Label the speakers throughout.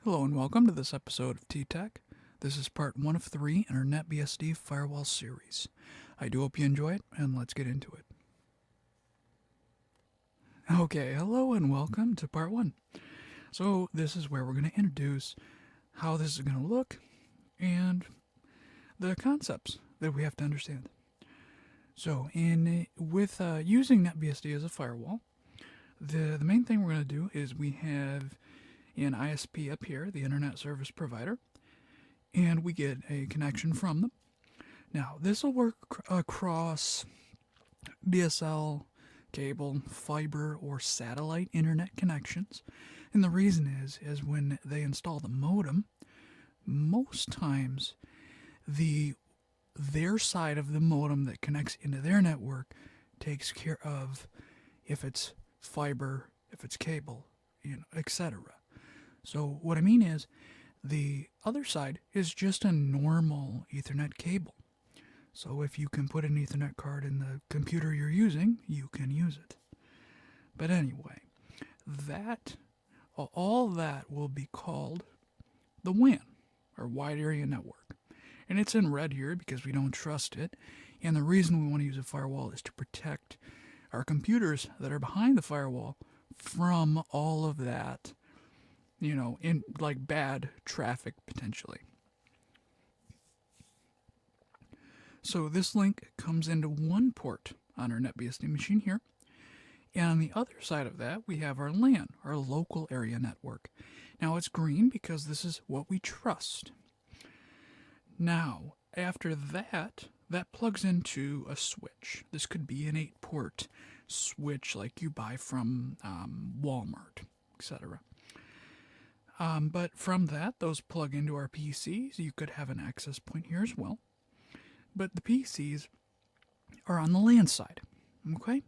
Speaker 1: Hello and welcome to this episode of T-Tech. This is part 1 of 3 in our NetBSD Firewall series. I do hope you enjoy it, and let's get into it. Okay, hello and welcome to part 1. So this is where we're going to introduce how this is going to look and the concepts that we have to understand. So with using NetBSD as a firewall, the main thing we're going to do is we have an ISP up here, the Internet Service Provider, and we get a connection from them. Now, this will work across DSL, cable, fiber, or satellite internet connections. And the reason is when they install the modem, most times their side of the modem that connects into their network takes care of if it's fiber, if it's cable, etc. So what I mean is the other side is just a normal Ethernet cable. So if you can put an Ethernet card in the computer you're using, you can use it. But anyway, all that will be called the WAN, or Wide Area Network. And it's in red here because we don't trust it. And the reason we want to use a firewall is to protect our computers that are behind the firewall from all of that, in like bad traffic potentially. So this link comes into one port on our NetBSD machine here. And on the other side of that, we have our LAN, our local area network. Now it's green because this is what we trust. Now, after that plugs into a switch. This could be an 8-port switch like you buy from Walmart, etc. But from that, those plug into our PCs. You could have an access point here as well. But the PCs are on the LAN side, okay?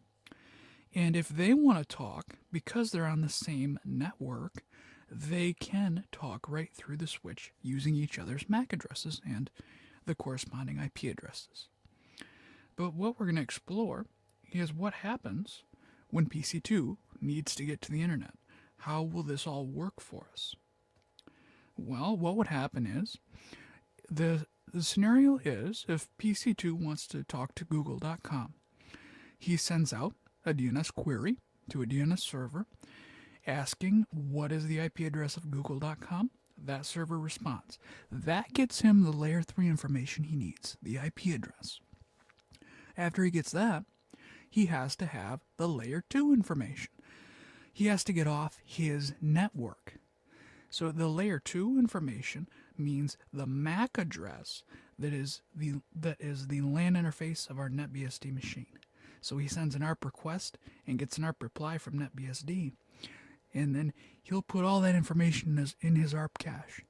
Speaker 1: And if they want to talk, because they're on the same network, they can talk right through the switch using each other's MAC addresses and the corresponding IP addresses. But what we're going to explore is what happens when PC2 needs to get to the internet. How will this all work for us? Well, what would happen is the scenario is if PC2 wants to talk to Google.com, he sends out a DNS query to a DNS server asking what is the IP address of Google.com. That server responds. That gets him the layer 3 information he needs, the IP address. After he gets that, he has to have the layer 2 information. He has to get off his network. So the layer 2 information means the MAC address that is the LAN interface of our NetBSD machine. So he sends an ARP request and gets an ARP reply from NetBSD, and then he'll put all that information in his ARP cache.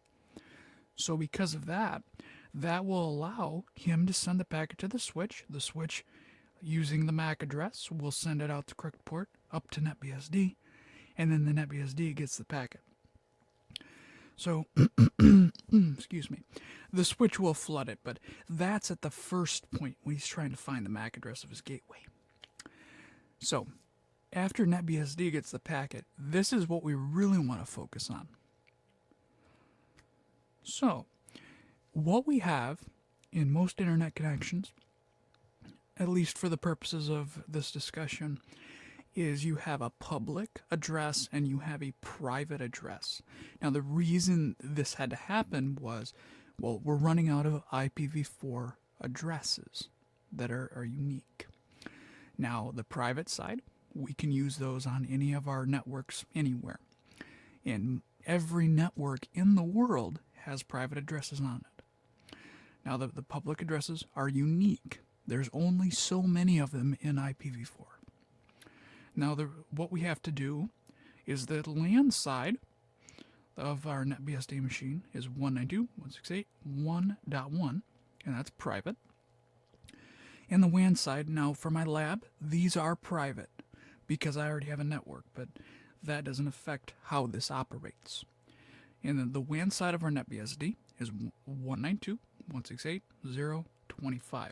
Speaker 1: So because of that will allow him to send the packet to the switch. The switch, using the MAC address, will send it out the correct port up to NetBSD, and then the NetBSD gets the packet. So, excuse me, the switch will flood it, but that's at the first point when he's trying to find the MAC address of his gateway. So, after NetBSD gets the packet, this is what we really want to focus on. So, what we have in most internet connections, at least for the purposes of this discussion, is you have a public address and you have a private address. Now, the reason this had to happen was, well, we're running out of IPv4 addresses that are unique. Now, the private side, we can use those on any of our networks anywhere. And every network in the world has private addresses on it. Now, the public addresses are unique. There's only so many of them in IPv4. Now, what we have to do is the LAN side of our NetBSD machine is 192.168.1.1, and that's private. And the WAN side, now for my lab, these are private because I already have a network, but that doesn't affect how this operates. And then the WAN side of our NetBSD is 192.168.0.25.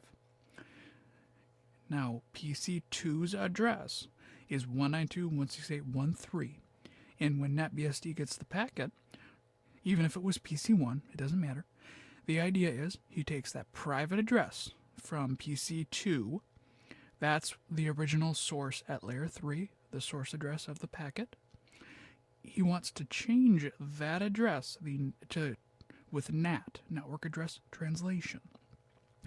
Speaker 1: Now, PC2's address is 192.168.1.3. And when NetBSD gets the packet, even if it was PC1, it doesn't matter. The idea is he takes that private address from PC2, that's the original source at layer 3, the source address of the packet. He wants to change that address with NAT, Network Address Translation.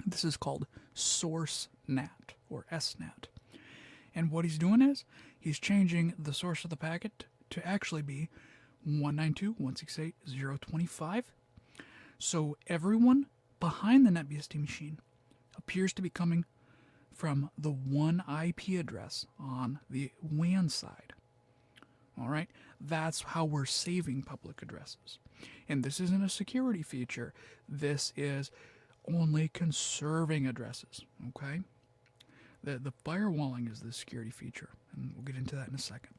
Speaker 1: This is called source NAT or SNAT. And what he's doing is he's changing the source of the packet to actually be 192.168.0.25. So everyone behind the NetBSD machine appears to be coming from the one IP address on the WAN side. All right, that's how we're saving public addresses. And this isn't a security feature. This is only conserving addresses, okay? The firewalling is the security feature, and we'll get into that in a second.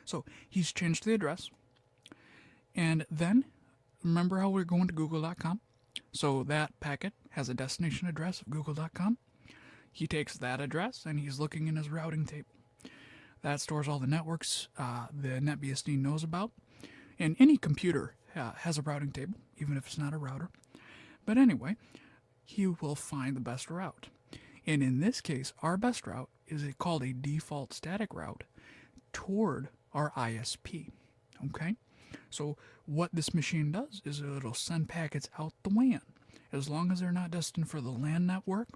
Speaker 1: So he's changed the address, and then remember how we're going to google.com? So that packet has a destination address of google.com. He takes that address and he's looking in his routing table. That stores all the networks the NetBSD knows about. And any computer has a routing table, even if it's not a router. But anyway, he will find the best route. And in this case, our best route is called a default static route toward our ISP. Okay? So what this machine does is it'll send packets out the WAN. As long as they're not destined for the LAN network,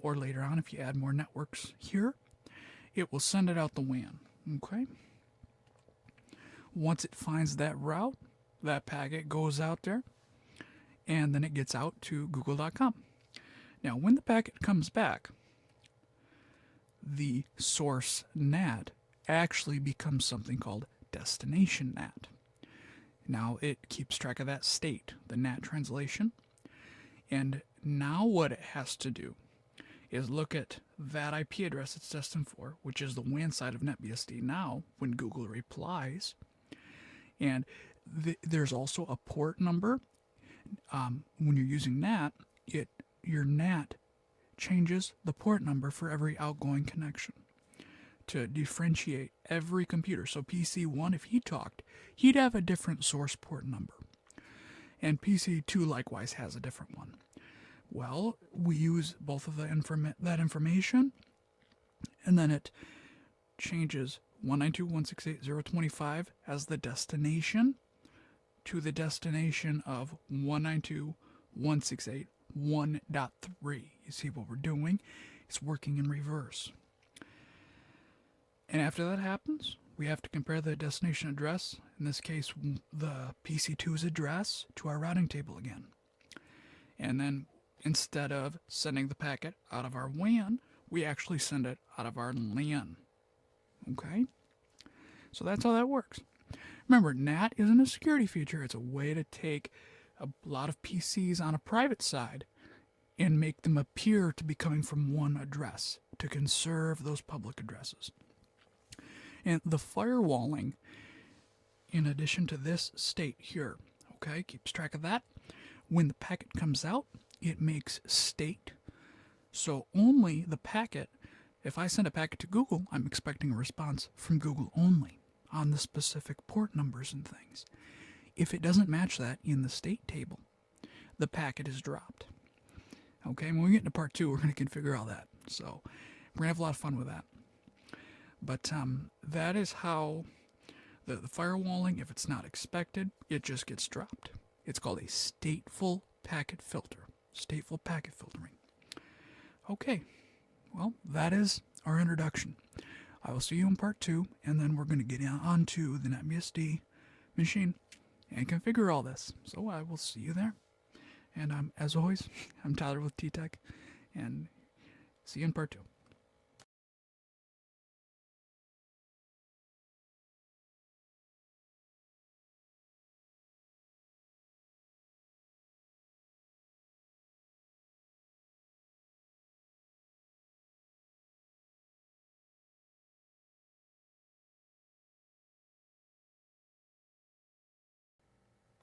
Speaker 1: or later on if you add more networks here, it will send it out the WAN. Okay? Once it finds that route, that packet goes out there, and then it gets out to google.com. Now, when the packet comes back, the source NAT actually becomes something called destination NAT. Now, it keeps track of that state, the NAT translation. And now what it has to do is look at that IP address it's destined for, which is the WAN side of NetBSD now when Google replies. And there's also a port number. When you're using NAT, your NAT changes the port number for every outgoing connection to differentiate every computer. So PC1, if he talked, he'd have a different source port number. And PC2 likewise has a different one. Well, we use both of that information, and then it changes 192.168.0.25 as the destination to the destination of 192.168.1.3. You see what we're doing? It's working in reverse. And after that happens, we have to compare the destination address, in this case the PC2's address, to our routing table again. And then instead of sending the packet out of our WAN, we actually send it out of our LAN. Okay? So that's how that works. Remember, NAT isn't a security feature. It's a way to take a lot of PCs on a private side and make them appear to be coming from one address to conserve those public addresses. And the firewalling, in addition to this state here, okay, keeps track of that. When the packet comes out, it makes state. So only the packet, if I send a packet to Google, I'm expecting a response from Google only on the specific port numbers and things. If it doesn't match that in the state table, the packet is dropped. Okay, when we get into part 2, we're going to configure all that. So we're going to have a lot of fun with that. But that is how the firewalling, if it's not expected, it just gets dropped. It's called a stateful packet filter. Stateful packet filtering. Okay, well, that is our introduction. I will see you in part 2, and then we're going to get onto the NetBSD machine and configure all this. So I will see you there. And as always, I'm Tyler with T-Tech, and see you in part 2.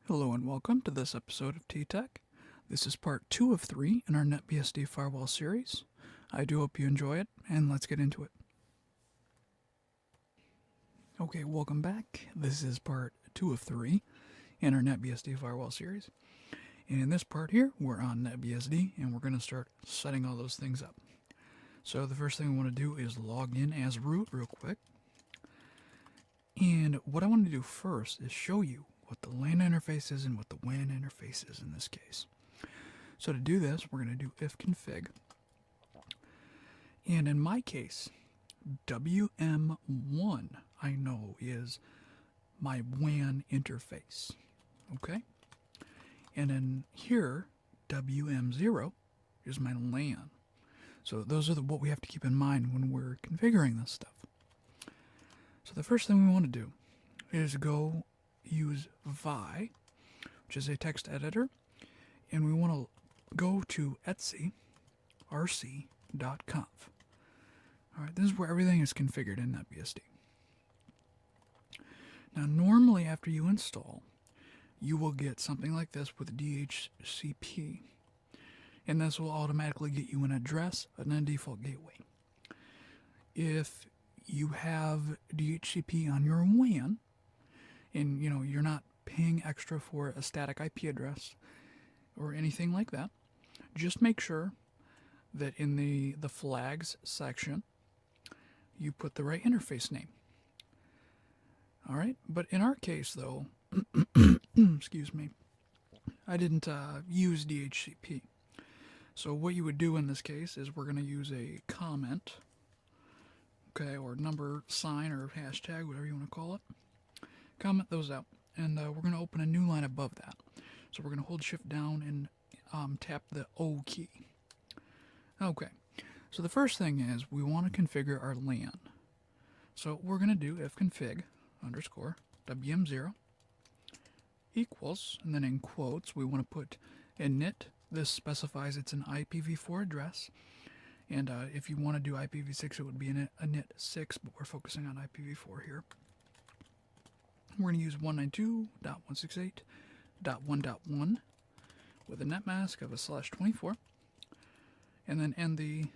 Speaker 1: Hello and welcome to this episode of T-Tech. This is part 2 of 3 in our NetBSD Firewall series. I do hope you enjoy it, and let's get into it. Okay, welcome back. This is part 2 of 3. in our NetBSD firewall series. And in this part here, we're on NetBSD, and we're going to start setting all those things up. So the first thing we want to do is log in as root real quick. And what I want to do first is show you what the LAN interface is and what the WAN interface is in this case. So to do this, we're going to do ifconfig. And in my case, WM1 I know is my WAN interface. Okay? And then here, WM0 is my LAN. So those are what we have to keep in mind when we're configuring this stuff. So the first thing we want to do is go use Vi, which is a text editor, and we want to go to etc rc.conf. Alright, this is where everything is configured in NetBSD. Now normally after you install, you will get something like this with DHCP, and this will automatically get you an address and a default gateway. If you have DHCP on your WAN, and you're not paying extra for a static IP address or anything like that, just make sure that in the flags section you put the right interface name. Alright, but in our case though, excuse me, I didn't use DHCP. So what you would do in this case is we're going to use a comment, okay, or number sign or hashtag, whatever you want to call it. Comment those out, and we're going to open a new line above that. So we're going to hold shift down and tap the O key. Okay, so the first thing is we want to configure our LAN. So we're going to do ifconfig _ WM0 equals, and then in quotes we want to put init. This specifies it's an IPv4 address, and if you want to do IPv6 it would be an init6, but we're focusing on IPv4 here. We're going to use 192.168.1.1 with a net mask of a /24, and then end the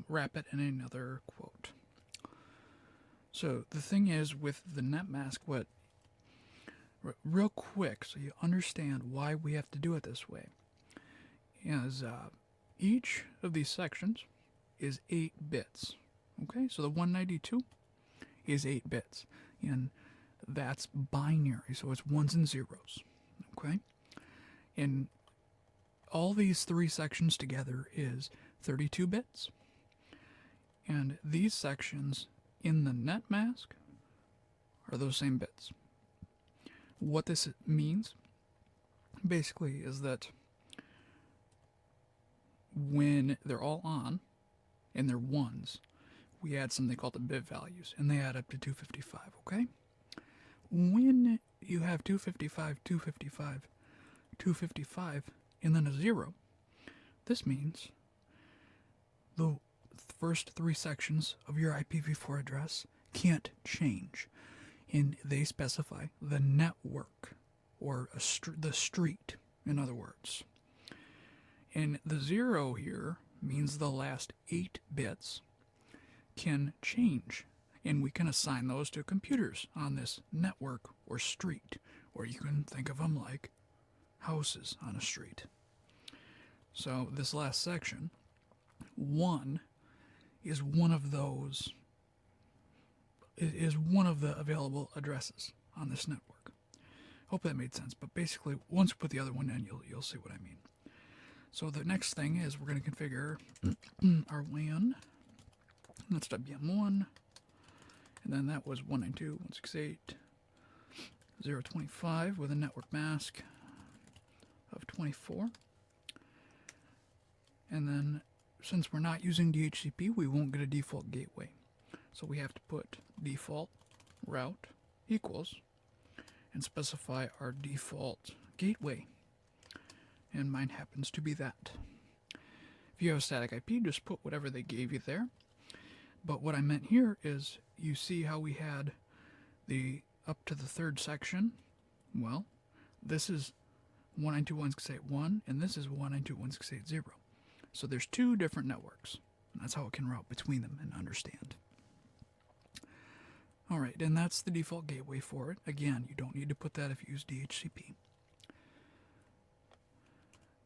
Speaker 1: wrap it in another quote. So the thing is with the net mask, real quick so you understand why we have to do it this way, is each of these sections is 8 bits. Okay, so the 192 is 8 bits, and that's binary, so it's ones and zeros. Okay, and all these 3 sections together is 32 bits, and these sections in the net mask are those same bits. What this means basically is that when they're all on and they're ones, we add something called the bit values, and they add up to 255. Okay, when you have 255, 255, 255, and then a 0, this means the first 3 sections of your IPv4 address can't change, and they specify the network, or the street, in other words. And the 0 here means the last 8 bits can change, and we can assign those to computers on this network or street, or you can think of them like houses on a street. So this last section, 1, is one of those. It is one of the available addresses on this network. Hope that made sense, but basically once you put the other one in, you'll see what I mean. So the next thing is we're going to configure our LAN. That's WM1, and then that was 192.168.0.25 with a network mask of 24. And then since we're not using DHCP, we won't get a default gateway. So we have to put default route equals and specify our default gateway. And mine happens to be that. If you have a static IP, just put whatever they gave you there. But what I meant here is, you see how we had the up to the 3rd section? Well, this is 192.168.1, and this is 192.168.0. So there's 2 different networks, and that's how it can route between them and understand. Alright, and that's the default gateway for it. Again, you don't need to put that if you use DHCP.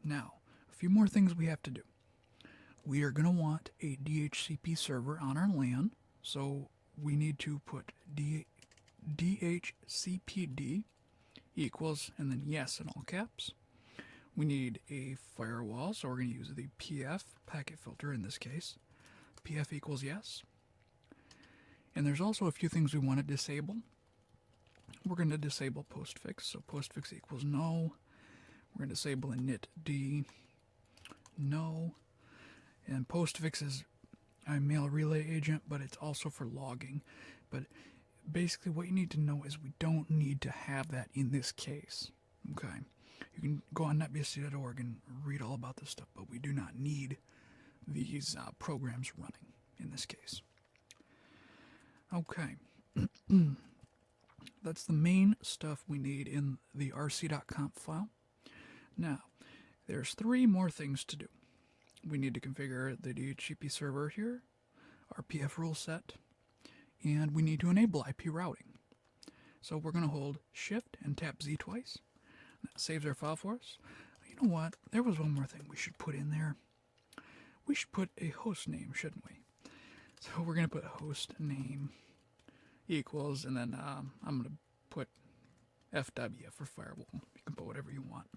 Speaker 1: Now, a few more things we have to do. We are going to want a DHCP server on our LAN, so we need to put DHCPD equals and then yes in all caps. We need a firewall, so we're going to use the PF packet filter in this case. PF equals yes. And there's also a few things we want to disable. We're going to disable postfix, so postfix equals no. We're going to disable initd, no. And postfix is a mail relay agent, but it's also for logging. But basically what you need to know is we don't need to have that in this case. Okay. You can go on netbsd.org and read all about this stuff, but we do not need these programs running in this case. Okay. That's the main stuff we need in the rc.conf file. Now, there's 3 more things to do. We need to configure the DHCP server here, our PF rule set, and we need to enable IP routing. So we're going to hold Shift and tap Z twice. That saves our file for us. You know what? There was one more thing we should put in there. We should put a host name, shouldn't we? So we're going to put host name equals, and then I'm going to put FW for firewall. You can put whatever you want.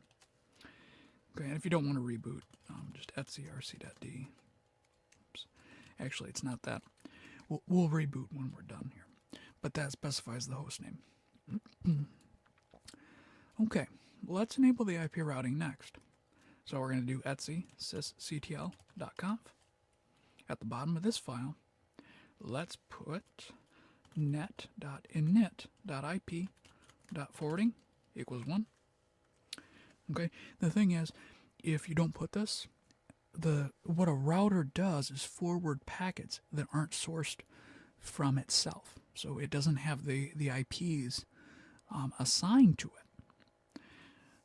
Speaker 1: Okay, and if you don't want to reboot, just etcrc.d. Oops. Actually, it's not that. We'll reboot when we're done here. But that specifies the host name. Okay, let's enable the IP routing next. So we're going to do etc sysctl.conf. At the bottom of this file, let's put net.init.ip.forwarding equals 1. Okay, the thing is, if you don't put this, what a router does is forward packets that aren't sourced from itself. So it doesn't have the IPs assigned to it.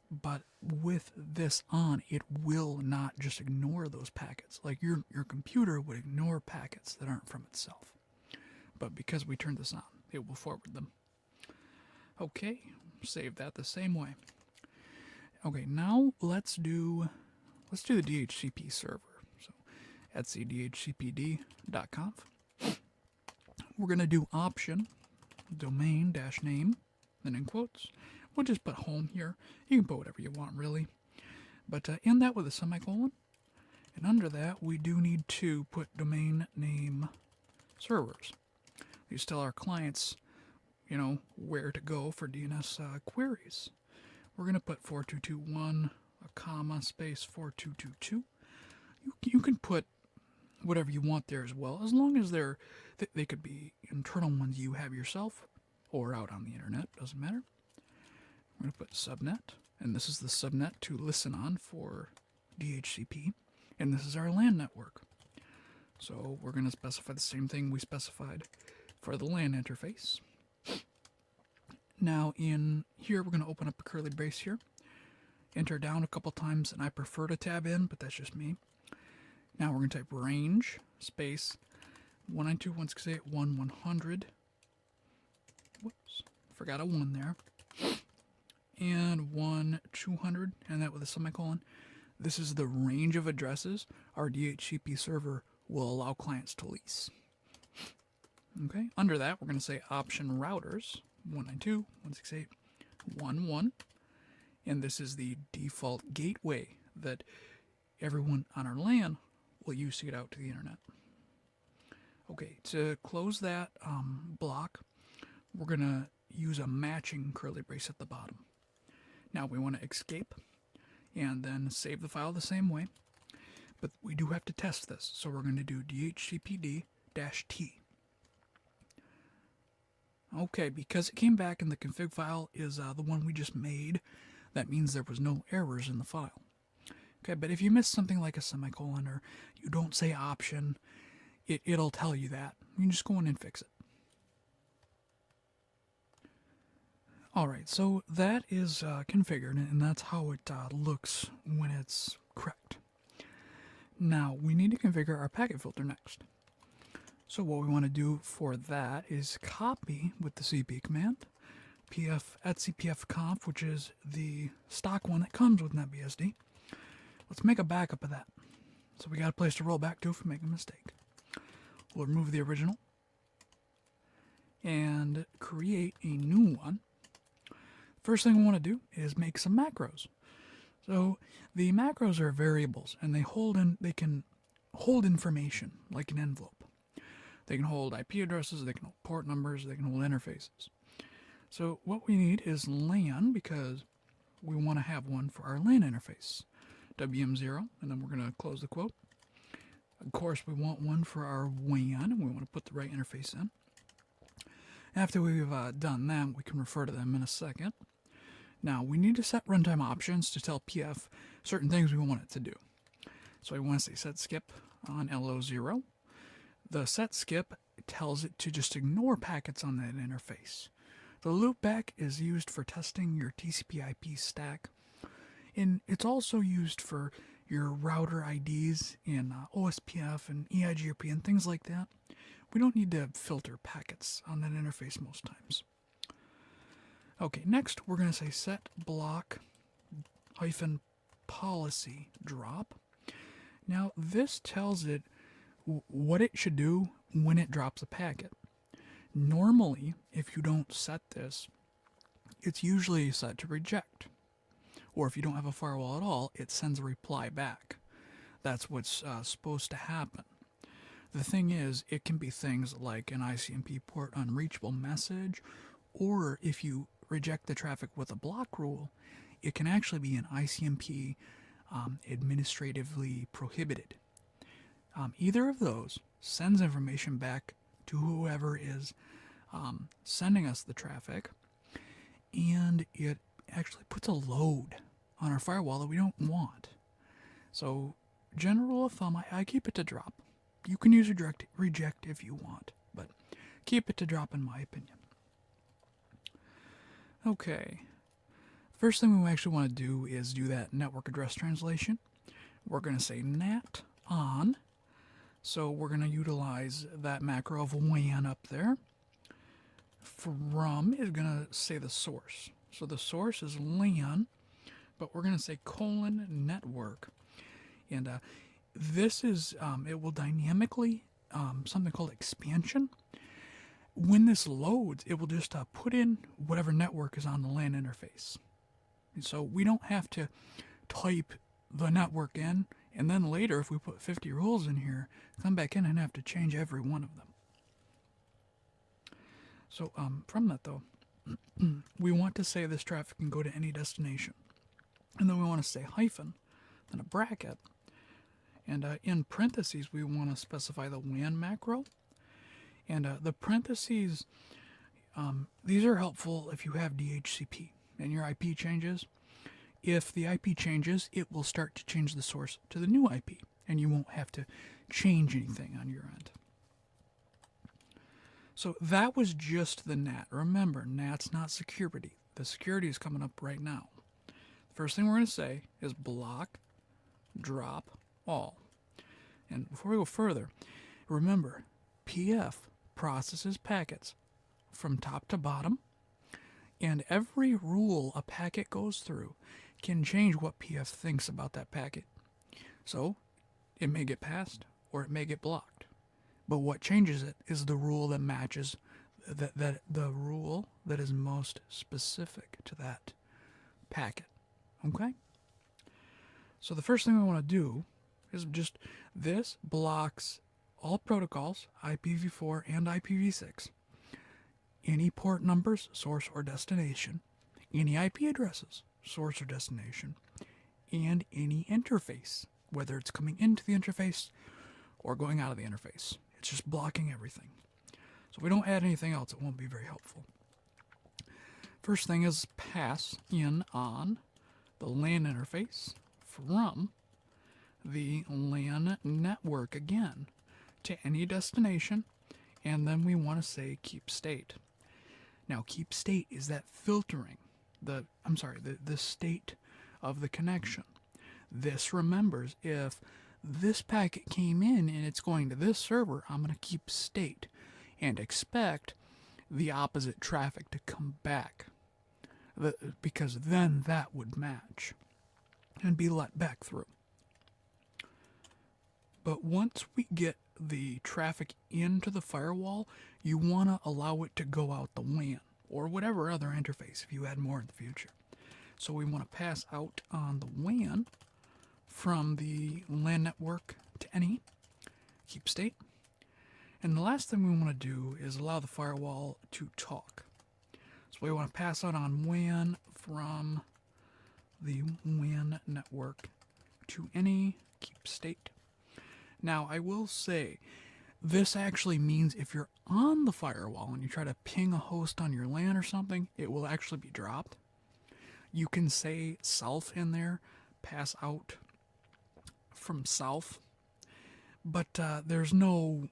Speaker 1: But with this on, it will not just ignore those packets. Like your computer would ignore packets that aren't from itself. But because we turned this on, it will forward them. Okay, save that the same way. Okay, now let's do the DHCP server. So etc dhcpd.conf. We're going to do option domain-name, then in quotes. We'll just put home here. You can put whatever you want, really. But end that with a semicolon. And under that, we do need to put domain name servers. These tell our clients, where to go for DNS queries. We're going to put 4221, a comma, space 4222. You can put whatever you want there as well, as long as they could be internal ones you have yourself or out on the internet, doesn't matter. We're going to put subnet, and this is the subnet to listen on for DHCP, and this is our LAN network. So we're going to specify the same thing we specified for the LAN interface. Now in here, we're going to open up a curly brace here, enter down a couple times, and I prefer to tab in, but that's just me. Now we're going to type range, space, 192.168.1.100. Whoops, forgot a 1 there. And 1.200, and that with a semicolon. This is the range of addresses our DHCP server will allow clients to lease. Okay, under that, we're going to say option routers, 192.168.1.1, and this is the default gateway that everyone on our LAN will use to get out to the internet. Okay, to close that block, we're going to use a matching curly brace at the bottom. Now we want to escape and then save the file the same way, but we do have to test this, so we're going to do dhcpd-t. Okay, because it came back and the config file is the one we just made, that means there was no errors in the file. Okay, but if you miss something like a semicolon or you don't say option, it'll tell you that. You can just go in and fix it. Alright, so that is configured, and that's how it looks when it's correct. Now, we need to configure our packet filter next. So what we want to do for that is copy with the cp command, pf etc pfconf, which is the stock one that comes with NetBSD. Let's make a backup of that. So we got a place to roll back to if we make a mistake. We'll remove the original and create a new one. First thing we want to do is make some macros. So the macros are variables, and they can hold information like an envelope. They can hold IP addresses, they can hold port numbers, they can hold interfaces. So what we need is LAN, because we want to have one for our LAN interface. WM0, and then we're going to close the quote. Of course, we want one for our WAN, and we want to put the right interface in. After we've done that, we can refer to them in a second. Now, we need to set runtime options to tell PF certain things we want it to do. So I want to say set skip on LO0. The set skip tells it to just ignore packets on that interface. The loopback is used for testing your TCP/IP stack, and it's also used for your router IDs in OSPF and EIGRP and things like that. We don't need to filter packets on that interface most times. Okay, next we're going to say set block hyphen policy drop. Now this tells it what it should do when it drops a packet. Normally, if you don't set this, it's usually set to reject. Or if you don't have a firewall at all, it sends a reply back. That's what's supposed to happen. The thing is, it can be things like an ICMP port unreachable message, or if you reject the traffic with a block rule, it can actually be an ICMP administratively prohibited. Either of those sends information back to whoever is sending us the traffic, and it actually puts a load on our firewall that we don't want. So, general rule of thumb, I keep it to drop. You can use reject if you want, but keep it to drop in my opinion. Okay, first thing we actually want to do is do that network address translation. We're going to say NAT on, so we're going to utilize that macro of WAN up there. From is going to say the source. So the source is LAN, but we're going to say :network. And this is, it will dynamically, something called expansion. When this loads, it will just put in whatever network is on the LAN interface. And so we don't have to type the network in, and then later, if we put 50 rules in here, come back in and have to change every one of them. So from that though, we want to say this traffic can go to any destination. And then we want to say hyphen, then a bracket, and in parentheses we want to specify the WAN macro. And the parentheses, these are helpful if you have DHCP and your IP changes. If the IP changes, it will start to change the source to the new IP, and you won't have to change anything on your end. So that was just the NAT. Remember, NAT's not security. The security is coming up right now. First thing we're going to say is block, drop, all. And before we go further, remember, PF processes packets from top to bottom, and every rule a packet goes through can change what PF thinks about that packet. So it may get passed or it may get blocked. But what changes it is the rule that matches the rule that is most specific to that packet. Okay? So the first thing we want to do is just this blocks all protocols, IPv4 and IPv6, any port numbers, source or destination, any IP addresses, source or destination, and any interface, whether it's coming into the interface or going out of the interface. It's just blocking everything. So if we don't add anything else, it won't be very helpful. First thing is pass in on the LAN interface from the LAN network again to any destination, and then we want to say keep state. Now keep state is that filtering the state of the connection. This remembers if this packet came in and it's going to this server, I'm going to keep state and expect the opposite traffic to come back, because then that would match and be let back through. But once we get the traffic into the firewall, you want to allow it to go out the WAN or whatever other interface if you add more in the future. So we want to pass out on the WAN from the LAN network to any, keep state. And the last thing we want to do is allow the firewall to talk. So we want to pass out on WAN from the WAN network to any, keep state. Now, I will say, this actually means if you're on the firewall and you try to ping a host on your LAN or something, it will actually be dropped. You can say self in there, pass out from self, but there's no,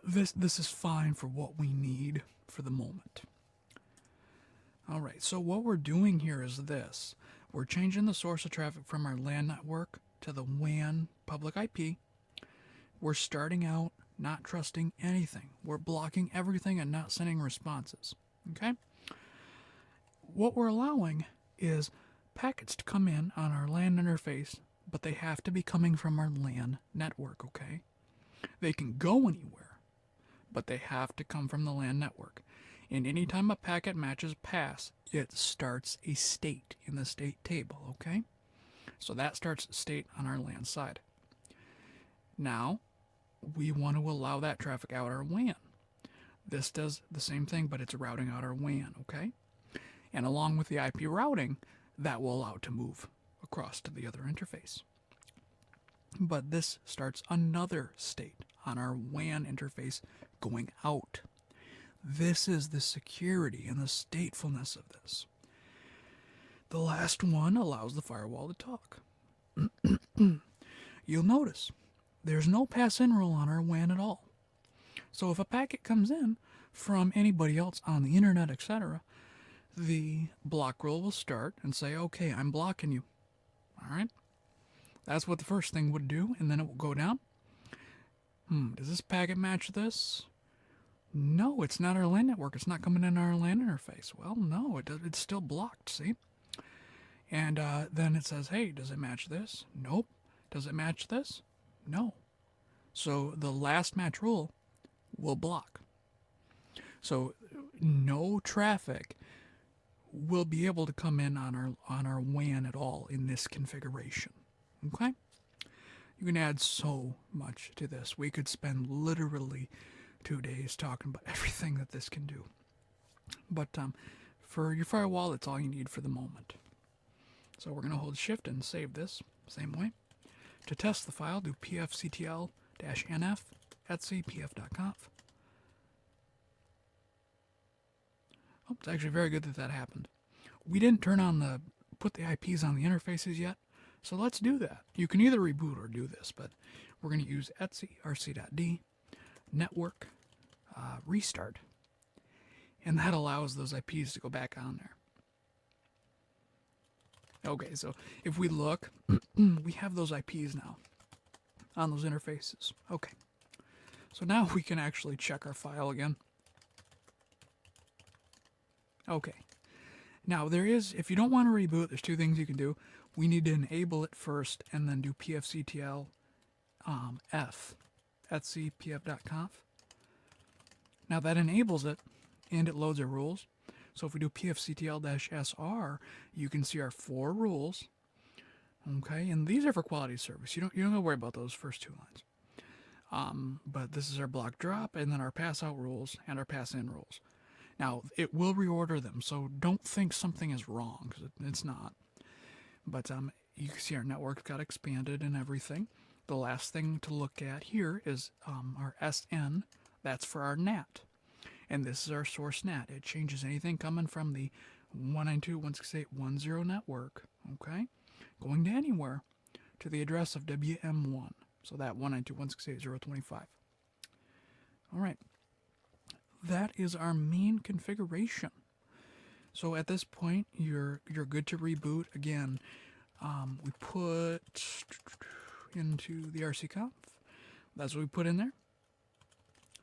Speaker 1: this is fine for what we need for the moment. All right, so what we're doing here is this. We're changing the source of traffic from our LAN network to the WAN public IP. We're starting out not trusting anything. We're blocking everything and not sending responses. Okay? What we're allowing is packets to come in on our LAN interface, but they have to be coming from our LAN network, okay? They can go anywhere, but they have to come from the LAN network. And anytime a packet matches pass, it starts a state in the state table, okay? So that starts state on our LAN side. Now, we want to allow that traffic out our WAN. This does the same thing, but it's routing out our WAN, okay? And along with the IP routing, that will allow it to move across to the other interface. But this starts another state on our WAN interface going out. This is the security and the statefulness of this. The last one allows the firewall to talk. You'll notice there's no pass-in rule on our WAN at all. So if a packet comes in from anybody else on the internet, etc., the block rule will start and say, okay, I'm blocking you. All right? That's what the first thing would do, and then it will go down. Does this packet match this? No, it's not our LAN network. It's not coming in our LAN interface. Well, no, it's still blocked, see? And then it says, hey, does it match this? Nope. Does it match this? No. So the last match rule will block. So no traffic will be able to come in on our WAN at all in this configuration. Okay? You can add so much to this. We could spend literally 2 days talking about everything that this can do. But for your firewall, that's all you need for the moment. So we're going to hold shift and save this same way. To test the file, do pfctl-nf etc/pf.conf. Oh, it's actually very good that happened. We didn't put the IPs on the interfaces yet, so let's do that. You can either reboot or do this, but we're going to use etc rc.d network restart, and that allows those IPs to go back on there. Okay, so if we look, we have those IPs now on those interfaces. Okay, so now we can actually check our file again. Okay, now if you don't want to reboot, there's two things you can do. We need to enable it first and then do pfctl f etc/pf.conf. Now that enables it and it loads our rules. So if we do pfctl-sr, you can see our 4 rules. Okay, and these are for quality of service. You don't have to worry about those first 2 lines. But this is our block drop, and then our pass out rules and our pass in rules. Now it will reorder them, so don't think something is wrong, because it's not. But you can see our network got expanded and everything. The last thing to look at here is our SN. That's for our NAT. And this is our source NAT. It changes anything coming from the 192.168.10 network, okay, going to anywhere to the address of WM1. So that 192.168.0.25. All right. That is our main configuration. So at this point, you're good to reboot. Again, we put into the RCconf. That's what we put in there.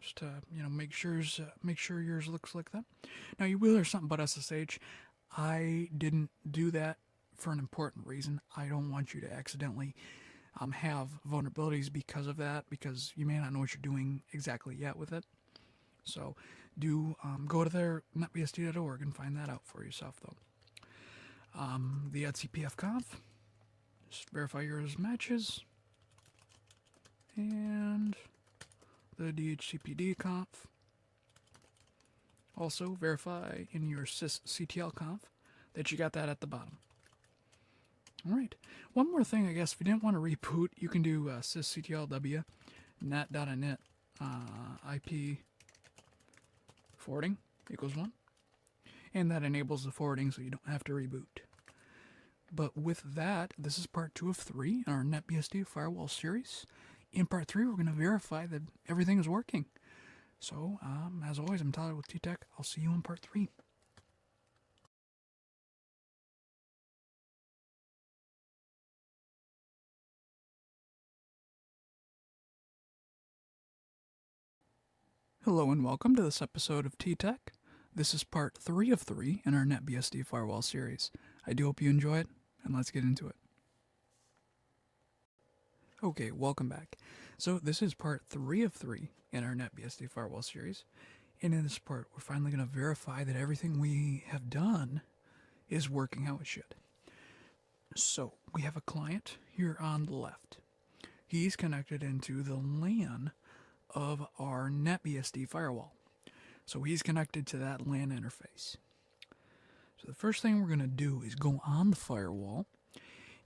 Speaker 1: Just to make sure yours looks like that. Now you will hear something about SSH. I didn't do that for an important reason. I don't want you to accidentally have vulnerabilities because of that, because you may not know what you're doing exactly yet with it. So do go to their netbsd.org and find that out for yourself, though. The etcpfconf, just verify yours matches, and the dhcpdconf, also verify in your sysctlconf that you got that at the bottom. All right. One more thing, I guess, if you didn't want to reboot, you can do sysctlw net.init IP forwarding equals 1. And that enables the forwarding so you don't have to reboot. But with that, this is part 2 of 3 in our NetBSD Firewall series. In part 3, we're going to verify that everything is working. So, as always, I'm Tyler with T-Tech. I'll see you in part 3. Hello and welcome to this episode of T-Tech. This is part 3 of 3 in our NetBSD Firewall series. I do hope you enjoy it, and let's get into it. Okay, welcome back. So this is part 3 of 3 in our NetBSD Firewall series. And in this part, we're finally going to verify that everything we have done is working how it should. So we have a client here on the left. He's connected into the LAN of our NetBSD firewall. So he's connected to that LAN interface. So the first thing we're going to do is go on the firewall,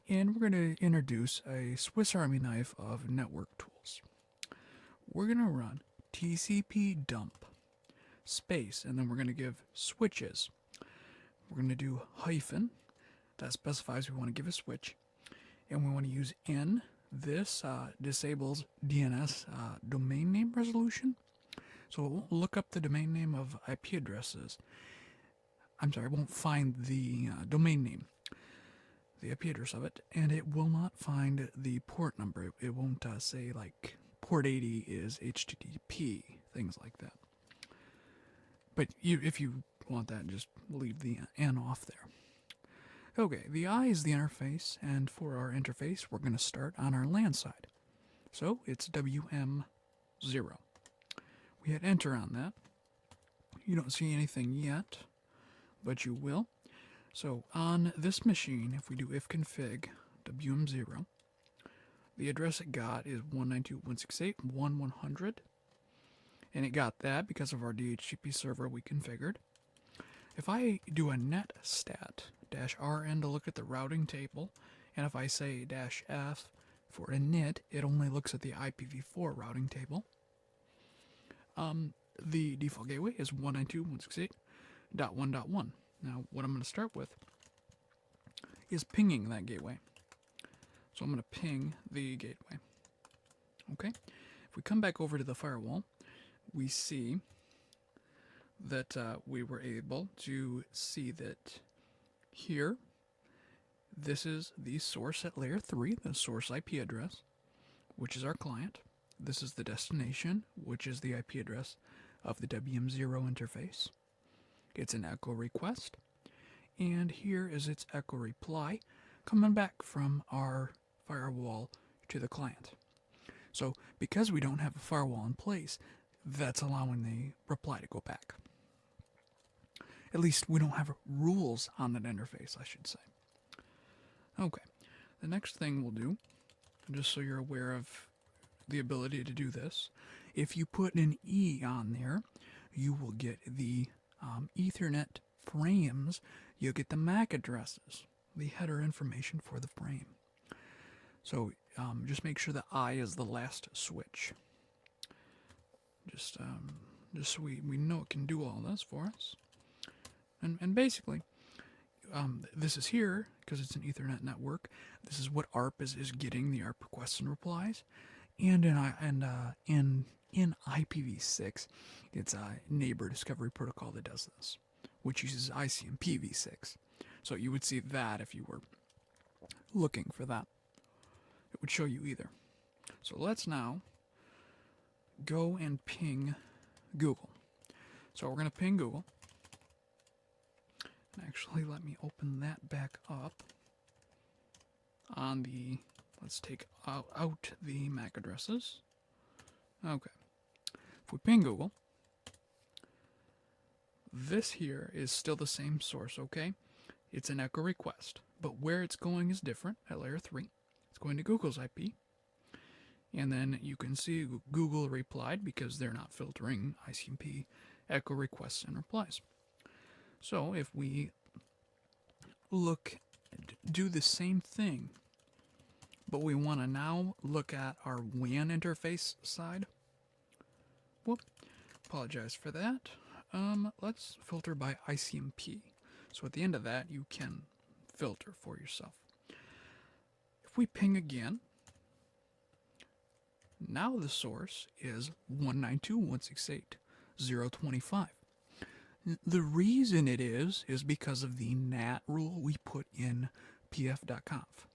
Speaker 1: and we're going to introduce a Swiss Army knife of network tools. We're going to run TCP dump space, and then we're going to give switches. We're going to do hyphen. That specifies we want to give a switch, and we want to use N. This disables DNS domain name resolution. So it won't look up the domain name of IP addresses. I'm sorry, it won't find the domain name, the IP address of it, and it will not find the port number. It won't say like port 80 is HTTP, things like that. But if you want that, just leave the N off there. Okay, the I is the interface, and for our interface, we're going to start on our LAN side. So it's WM0. We hit enter on that. You don't see anything yet, but you will. So on this machine, if we do ifconfig WM0, the address it got is 192.168.1.100, and it got that because of our DHCP server we configured. If I do a netstat-rn to look at the routing table, and if I say -f for init, it only looks at the IPv4 routing table. The default gateway is 192.168.1.1. Now, what I'm going to start with is pinging that gateway. So I'm going to ping the gateway. Okay? If we come back over to the firewall, we see that we were able to see that here, this is the source at layer 3, the source IP address, which is our client. This is the destination, which is the IP address of the WM0 interface. It's an echo request, and here is its echo reply coming back from our firewall to the client. So because we don't have a firewall in place, that's allowing the reply to go back. At least we don't have rules on that interface, I should say. Okay, the next thing we'll do, just so you're aware of the ability to do this, if you put an E on there, you will get the Ethernet frames, you'll get the MAC addresses, the header information for the frame. So just make sure the I is the last switch. Just so we know it can do all this for us. And basically, this is here, because it's an Ethernet network, this is what ARP is getting, the ARP requests and replies. And in IPv6, it's a neighbor discovery protocol that does this, which uses ICMPv6. So you would see that if you were looking for that. It would show you either. So let's now go and ping Google. So we're going to ping Google. And actually, let me open that back up on the, let's take out the MAC addresses. Okay. If we ping Google, this here is still the same source, okay? It's an echo request, but where it's going is different at layer 3. It's going to Google's IP. And then you can see Google replied because they're not filtering ICMP echo requests and replies. So if we do the same thing, but we want to now look at our WAN interface side. Whoop, apologize for that. Let's filter by ICMP. So at the end of that, you can filter for yourself. If we ping again, now the source is 192.168.0.25. The reason it is because of the NAT rule we put in pf.conf.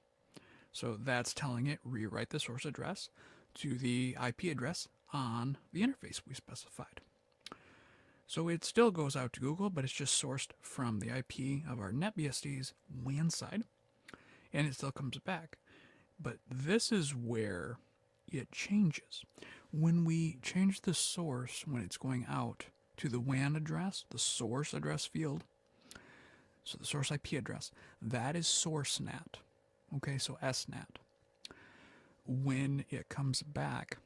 Speaker 1: So that's telling it rewrite the source address to the IP address on the interface we specified. So it still goes out to Google, but it's just sourced from the IP of our NetBSD's WAN side, and it still comes back. But this is where it changes. When we change the source, when it's going out to the WAN address, the source address field, so the source IP address, that is source NAT. Okay, so SNAT. When it comes back,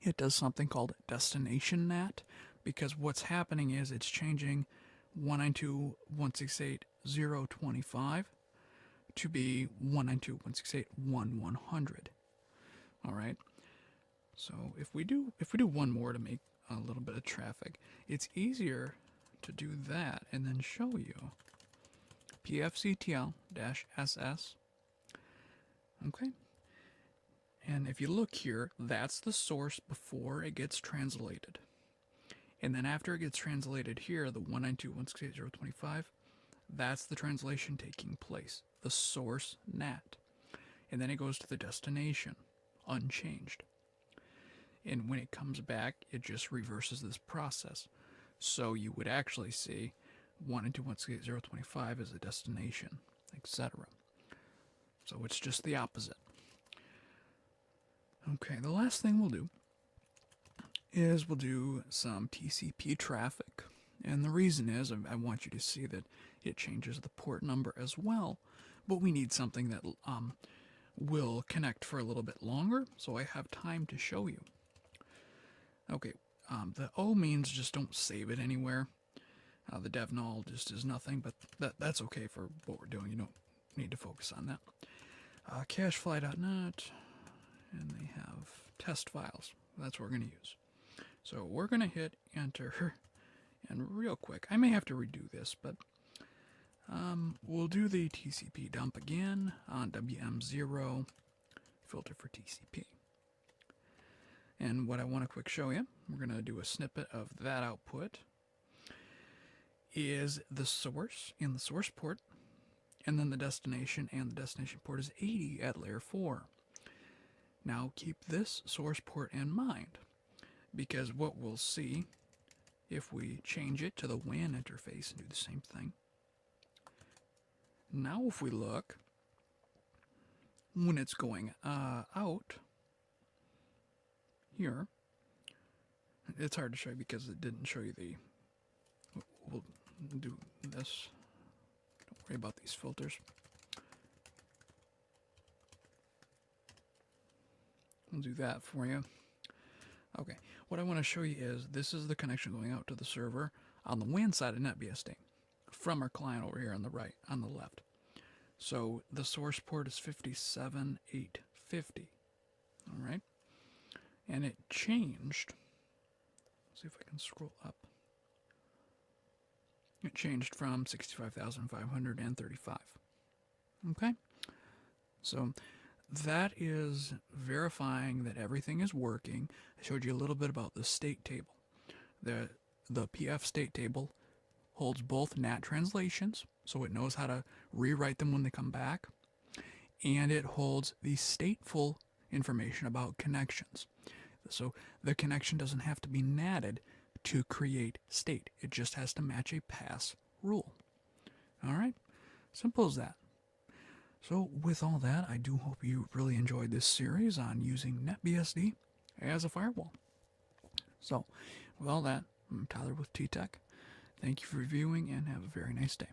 Speaker 1: it does something called destination NAT, because what's happening is it's changing 192.168.0.25 to be 192.168.1.100. All right. So if we do one more to make a little bit of traffic, it's easier to do that and then show you pfctl-ss. Okay. And if you look here, that's the source before it gets translated. And then after it gets translated here, the 192.168.0.25, that's the translation taking place, the source NAT. And then it goes to the destination, unchanged. And when it comes back, it just reverses this process. So you would actually see 192.168.0.25 as a destination, etc. So it's just the opposite. Okay, the last thing we'll do is we'll do some TCP traffic. And the reason is I want you to see that it changes the port number as well, but we need something that will connect for a little bit longer, so I have time to show you. Okay, the O means just don't save it anywhere. The dev null just is nothing, but that's okay for what we're doing. You don't need to focus on that. Cachefly.net, and they have test files. That's what we're going to use. So we're going to hit enter, and real quick, I may have to redo this, but we'll do the TCP dump again on WM0, filter for TCP. And what I want to quick show you, we're going to do a snippet of that output, is the source in the source port, and then the destination, and the destination port is 80 at layer 4. Now keep this source port in mind, because what we'll see if we change it to the WAN interface and do the same thing. Now if we look, when it's going out here, it's hard to show you because it didn't show you the, we'll do this, don't worry about these filters. We'll do that for you. Okay, what I want to show you is this is the connection going out to the server on the WAN side of NetBSD from our client over here on the right, on the left. So the source port is 57850. All right, and it changed. Let's see if I can scroll up. It changed from 65,535. Okay, so that is verifying that everything is working. I showed you a little bit about the state table. The PF state table holds both NAT translations, so it knows how to rewrite them when they come back, and it holds the stateful information about connections. So the connection doesn't have to be natted to create state. It just has to match a pass rule. All right, simple as that. So with all that, I do hope you really enjoyed this series on using NetBSD as a firewall. So with all that, I'm Tyler with T-Tech. Thank you for viewing and have a very nice day.